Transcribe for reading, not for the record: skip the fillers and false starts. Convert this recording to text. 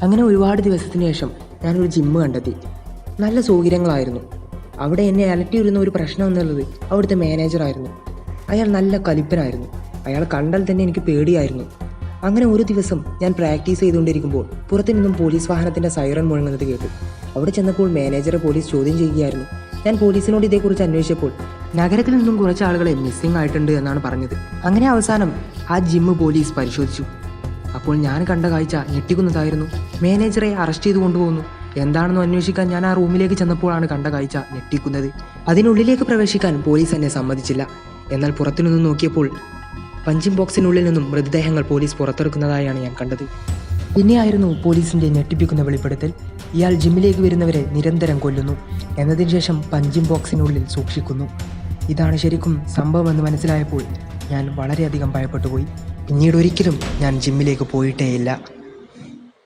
അങ്ങനെ ഒരുപാട് ദിവസത്തിന് ശേഷം ഞാനൊരു ജിമ്മ് കണ്ടെത്തി. നല്ല സൗകര്യങ്ങളായിരുന്നു. അവിടെ എന്നെ അലട്ടിയിരുന്ന ഒരു പ്രശ്നം എന്നുള്ളത് അവിടുത്തെ മാനേജറായിരുന്നു. അയാൾ നല്ല കലിപ്പനായിരുന്നു. അയാൾ കണ്ടാൽ തന്നെ എനിക്ക് പേടിയായിരുന്നു. അങ്ങനെ ഒരു ദിവസം ഞാൻ പ്രാക്ടീസ് ചെയ്തുകൊണ്ടിരിക്കുമ്പോൾ പുറത്തു നിന്നും പോലീസ് വാഹനത്തിൻ്റെ സൈറൺ മുഴങ്ങുന്നത് കേട്ടു. അവിടെ ചെന്നപ്പോൾ മാനേജറെ പോലീസ് ചോദ്യം ചെയ്യുകയായിരുന്നു. ഞാൻ പോലീസിനോട് ഇതേക്കുറിച്ച് അന്വേഷിച്ചപ്പോൾ നഗരത്തിൽ നിന്നും കുറച്ച് ആളുകളെ മിസ്സിംഗ് ആയിട്ടുണ്ട് എന്നാണ് പറഞ്ഞത്. അങ്ങനെ അവസാനം ആ ജിമ്മ് പോലീസ് പരിശോധിച്ചു. അപ്പോൾ ഞാൻ കണ്ട കാഴ്ച ഞെട്ടിക്കുന്നതായിരുന്നു. മാനേജറെ അറസ്റ്റ് ചെയ്തു കൊണ്ടുപോകുന്നു. എന്താണെന്ന് അന്വേഷിക്കാൻ ഞാൻ ആ റൂമിലേക്ക് ചെന്നപ്പോഴാണ് കണ്ട കാഴ്ച ഞെട്ടിക്കുന്നത്. അതിനുള്ളിലേക്ക് പ്രവേശിക്കാൻ പോലീസ് എന്നെ സമ്മതിച്ചില്ല. എന്നാൽ പുറത്തു നിന്നും നോക്കിയപ്പോൾ പഞ്ചിങ് ബോക്സിനുള്ളിൽ നിന്നും മൃതദേഹങ്ങൾ പോലീസ് പുറത്തെടുക്കുന്നതായാണ് ഞാൻ കണ്ടത്. പിന്നെയായിരുന്നു പോലീസിന്റെ ഞെട്ടിപ്പിക്കുന്ന വെളിപ്പെടുത്തൽ. ഇയാൾ ജിമ്മിലേക്ക് വരുന്നവരെ നിരന്തരം കൊല്ലുന്നു, എന്നതിന് ശേഷം പഞ്ചിങ് ബോക്സിനുള്ളിൽ സൂക്ഷിക്കുന്നു. ഇതാണ് ശരിക്കും സംഭവമെന്ന് മനസ്സിലായപ്പോൾ ഞാൻ വളരെയധികം ഭയപ്പെട്ടുപോയി. പിന്നീട് ഒരിക്കലും ഞാൻ ജിമ്മിലേക്ക് പോയിട്ടേയില്ല.